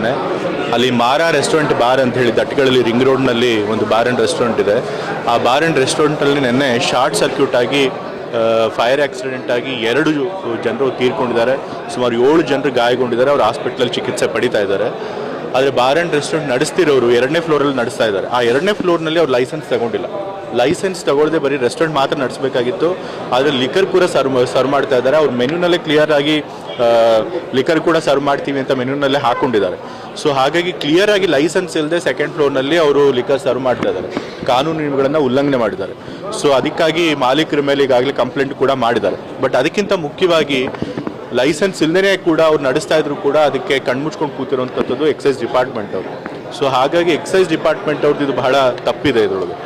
ಕೊಟ್ಟಿದ್ದಾನೆ. ಅಲ್ಲಿ ಮಾರಾ ರೆಸ್ಟೋರೆಂಟ್ ಬಾರ್ ಅಂತ ಹೇಳಿ ದಟ್ಗಳಲ್ಲಿ ರಿಂಗ್ ರೋಡ್ನಲ್ಲಿ ಒಂದು ಬಾರ್ ಆ್ಯಂಡ್ ರೆಸ್ಟೋರೆಂಟ್ ಇದೆ. ಆ ಬಾರ್ ಆ್ಯಂಡ್ ರೆಸ್ಟೋರೆಂಟಲ್ಲಿ ನಿನ್ನೆ ಶಾರ್ಟ್ ಸರ್ಕ್ಯೂಟ್ ಆಗಿ ಫೈರ್ ಆಕ್ಸಿಡೆಂಟ್ ಆಗಿ 2 ಜನರು ತೀರ್ಕೊಂಡಿದ್ದಾರೆ. ಸುಮಾರು 7 ಜನರು ಗಾಯಗೊಂಡಿದ್ದಾರೆ. ಅವರು ಹಾಸ್ಪಿಟ್ಲಲ್ಲಿ ಚಿಕಿತ್ಸೆ ಪಡಿತಾ ಇದ್ದಾರೆ. ಆದರೆ ಬಾರ್ ಆ್ಯಂಡ್ ರೆಸ್ಟೋರೆಂಟ್ ನಡೆಸ್ತಿರೋರು 2ನೇ ಫ್ಲೋರಲ್ಲಿ ನಡೆಸ್ತಾ ಇದ್ದಾರೆ. ಆ 2ನೇ ಫ್ಲೋರ್ನಲ್ಲಿ ಅವ್ರು ಲೈಸೆನ್ಸ್ ತಗೊಂಡಿಲ್ಲ. ಲೈಸೆನ್ಸ್ ತಗೊಳ್ಳದೆ ಬರೀ ರೆಸ್ಟೋರೆಂಟ್ ಮಾತ್ರ ನಡೆಸಬೇಕಾಗಿತ್ತು. ಆದರೆ ಲಿಕರ್ ಕೂಡ ಸರ್ವ್ ಮಾಡ್ತಾ ಇದ್ದಾರೆ. ಅವ್ರು ಮೆನ್ಯೂನಲ್ಲೇ ಕ್ಲಿಯರ್ ಆಗಿ ಲಿಕರ್ ಕೂಡ ಸರ್ವ್ ಮಾಡ್ತೀವಿ ಅಂತ ಮೆನ್ಯೂನಲ್ಲೇ ಹಾಕೊಂಡಿದ್ದಾರೆ. ಸೊ ಹಾಗಾಗಿ ಕ್ಲಿಯರ್ ಆಗಿ ಲೈಸೆನ್ಸ್ ಇಲ್ಲದೆ 2nd ಫ್ಲೋರ್ನಲ್ಲಿ ಅವರು ಲಿಕರ್ ಸರ್ವ್ ಮಾಡ್ತಾ ಇದ್ದಾರೆ. ಕಾನೂನು ನಿಯಮಗಳನ್ನು ಉಲ್ಲಂಘನೆ ಮಾಡಿದ್ದಾರೆ. ಸೊ ಅದಕ್ಕಾಗಿ ಮಾಲೀಕರ ಮೇಲೆ ಈಗಾಗಲೇ ಕಂಪ್ಲೇಂಟ್ ಕೂಡ ಮಾಡಿದ್ದಾರೆ. ಬಟ್ ಅದಕ್ಕಿಂತ ಮುಖ್ಯವಾಗಿ ಲೈಸೆನ್ಸ್ ಇಲ್ಲದೇ ಕೂಡ ಅವ್ರು ನಡೆಸ್ತಾ ಇದ್ರು ಕೂಡ ಅದಕ್ಕೆ ಕಣ್ಮುಚ್ಕೊಂಡು ಕೂತಿರುವಂಥದ್ದು ಎಕ್ಸೈಸ್ ಡಿಪಾರ್ಟ್ಮೆಂಟ್ ಅವರು. ಸೊ ಹಾಗಾಗಿ ಎಕ್ಸೈಸ್ ಡಿಪಾರ್ಟ್ಮೆಂಟ್ ಅವ್ರದ್ದು ಇದು ಬಹಳ ತಪ್ಪಿದೆ. ಇದರೊಳಗೆ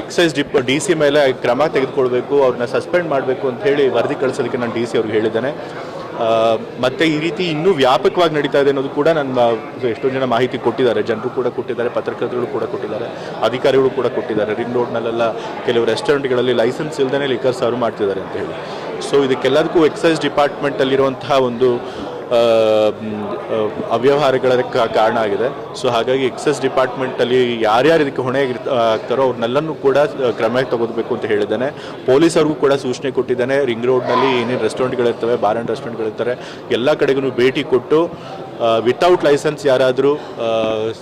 ಎಕ್ಸೈಸ್ DC ಮೇಲೆ ಕ್ರಮ ತೆಗೆದುಕೊಳ್ಬೇಕು, ಅವ್ರನ್ನ ಸಸ್ಪೆಂಡ್ ಮಾಡಬೇಕು ಅಂತ ಹೇಳಿ ವರದಿ ಕಳಿಸೋದಕ್ಕೆ ನಾನು DC ಅವ್ರಿಗೆ ಹೇಳಿದ್ದೇನೆ. ಮತ್ತು ಈ ರೀತಿ ಇನ್ನೂ ವ್ಯಾಪಕವಾಗಿ ನಡೀತಾ ಇದೆ ಅನ್ನೋದು ಕೂಡ ನನ್ನ ಎಷ್ಟೊಂದು ಜನ ಮಾಹಿತಿ ಕೊಟ್ಟಿದ್ದಾರೆ. ಜನರು ಕೂಡ ಕೊಟ್ಟಿದ್ದಾರೆ, ಪತ್ರಕರ್ತರು ಕೂಡ ಕೊಟ್ಟಿದ್ದಾರೆ, ಅಧಿಕಾರಿಗಳು ಕೂಡ ಕೊಟ್ಟಿದ್ದಾರೆ. ರಿಂಗ್ ರೋಡ್ನಲ್ಲೆಲ್ಲ ಕೆಲವು ರೆಸ್ಟೋರೆಂಟ್ಗಳಲ್ಲಿ ಲೈಸೆನ್ಸ್ ಇಲ್ಲದೇ ಲಿಕರ್ ಸರ್ವ್ ಮಾಡ್ತಿದ್ದಾರೆ ಅಂತ ಹೇಳಿ. ಸೊ ಇದಕ್ಕೆಲ್ಲದಕ್ಕೂ ಎಕ್ಸೈಸ್ ಡಿಪಾರ್ಟ್ಮೆಂಟಲ್ಲಿರುವಂತಹ ಒಂದು ಅವ್ಯವಹಾರಗಳ ಕಾರಣ ಆಗಿದೆ. ಸೊ ಹಾಗಾಗಿ ಎಕ್ಸೈಸ್ ಡಿಪಾರ್ಟ್ಮೆಂಟಲ್ಲಿ ಯಾರ್ಯಾರು ಇದಕ್ಕೆ ಹೊಣೆಯಾಗಿರ್ತಾರೋ ಅವ್ರನ್ನೆಲ್ಲನೂ ಕೂಡ ಕ್ರಮ ತಗೋಬೇಕು ಅಂತ ಹೇಳಿದ್ದೇನೆ. ಪೊಲೀಸರಿಗೂ ಕೂಡ ಸೂಚನೆ ಕೊಟ್ಟಿದ್ದೇನೆ. ರಿಂಗ್ ರೋಡ್ನಲ್ಲಿ ಏನೇನು ರೆಸ್ಟೋರೆಂಟ್ಗಳಿರ್ತವೆ, ಬಾರ್ ಆ್ಯಂಡ್ ರೆಸ್ಟೋರೆಂಟ್ಗಳಿರ್ತಾರೆ, ಎಲ್ಲ ಕಡೆಗೂ ಭೇಟಿ ಕೊಟ್ಟು ವಿತೌಟ್ ಲೈಸೆನ್ಸ್ ಯಾರಾದರೂ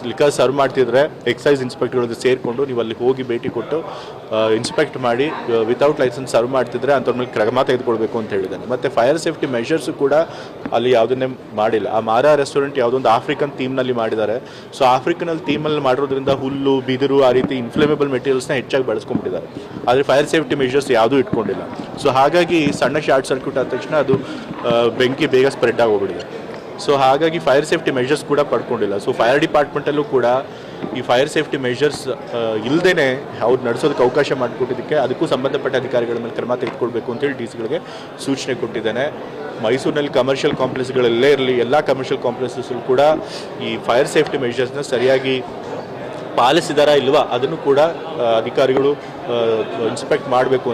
ಲಿಕರ್ ಸರ್ವ್ ಮಾಡ್ತಿದ್ರೆ ಎಕ್ಸೈಸ್ ಇನ್ಸ್ಪೆಕ್ಟರ್ಗಳು ಸೇರಿಕೊಂಡು ನೀವು ಅಲ್ಲಿ ಹೋಗಿ ಭೇಟಿ ಕೊಟ್ಟು ಇನ್ಸ್ಪೆಕ್ಟ್ ಮಾಡಿ ವಿತೌಟ್ ಲೈಸೆನ್ಸ್ ಸರ್ವ್ ಮಾಡ್ತಿದ್ರೆ ಅಂಥವ್ರ ಮೇಲೆ ಕ್ರಮ ತೆಗೆದುಕೊಳ್ಬೇಕು ಅಂತ ಹೇಳಿದ್ದಾನೆ. ಮತ್ತು ಫೈರ್ ಸೇಫ್ಟಿ ಮೆಷರ್ಸು ಕೂಡ ಅಲ್ಲಿ ಯಾವುದನ್ನೇ ಮಾಡಿಲ್ಲ. ಆ ಮಾರಾ ರೆಸ್ಟೋರೆಂಟ್ ಯಾವುದೊಂದು ಆಫ್ರಿಕನ್ ಥೀಮ್ನಲ್ಲಿ ಮಾಡಿದ್ದಾರೆ. ಸೊ ಆಫ್ರಿಕನಲ್ಲಿ ಥೀಮಲ್ಲಿ ಮಾಡಿರೋದ್ರಿಂದ ಹುಲ್ಲು, ಬಿದಿರು ಆ ರೀತಿ ಇನ್ಫ್ಲೇಮೇಬಲ್ ಮೆಟೀರಿಯಲ್ಸ್ನ ಹೆಚ್ಚಾಗಿ ಬಳಸ್ಕೊಂಡ್ಬಿಟ್ಟಿದ್ದಾರೆ. ಆದರೆ ಫೈರ್ ಸೇಫ್ಟಿ ಮೆಷರ್ಸ್ ಯಾವುದೂ ಇಟ್ಕೊಂಡಿಲ್ಲ. ಸೊ ಹಾಗಾಗಿ ಸಣ್ಣ ಶಾರ್ಟ್ ಸರ್ಕ್ಯೂಟ್ ಆದ ತಕ್ಷಣ ಅದು ಬೆಂಕಿ ಬೇಗ ಸ್ಪ್ರೆಡ್ ಆಗೋಗ್ಬಿಟ್ಟಿದೆ. ಸೊ ಹಾಗಾಗಿ ಫೈರ್ ಸೇಫ್ಟಿ ಮೆಷರ್ಸ್ ಕೂಡ ಪಡ್ಕೊಂಡಿಲ್ಲ. ಸೊ ಫೈರ್ ಡಿಪಾರ್ಟ್ಮೆಂಟಲ್ಲೂ ಕೂಡ ಈ ಫೈರ್ ಸೇಫ್ಟಿ ಮೆಷರ್ಸ್ ಇಲ್ಲದೇ ಅವ್ರು ನಡೆಸೋದಕ್ಕೆ ಅವಕಾಶ ಮಾಡಿಕೊಟ್ಟಿದ್ದಕ್ಕೆ ಅದಕ್ಕೂ ಸಂಬಂಧಪಟ್ಟ ಅಧಿಕಾರಿಗಳ ಮೇಲೆ ಕ್ರಮ ತೆಗೆದುಕೊಳ್ಬೇಕು ಅಂತೇಳಿ DC ಸೂಚನೆ ಕೊಟ್ಟಿದ್ದೇನೆ. ಮೈಸೂರಿನಲ್ಲಿ ಕಮರ್ಷಿಯಲ್ ಕಾಂಪ್ಲೆಕ್ಸ್ಗಳಲ್ಲೇ ಇರಲಿ, ಎಲ್ಲ ಕಮರ್ಷಿಯಲ್ ಕಾಂಪ್ಲೆಕ್ಸಸ್ಸಲ್ಲೂ ಕೂಡ ಈ ಫೈರ್ ಸೇಫ್ಟಿ ಮೆಷರ್ಸ್ನ ಸರಿಯಾಗಿ ಪಾಲಿಸಿದಾರಾ ಇಲ್ವಾ ಅದನ್ನು ಕೂಡ ಅಧಿಕಾರಿಗಳು ಇನ್ಸ್ಪೆಕ್ಟ್ ಮಾಡಬೇಕು.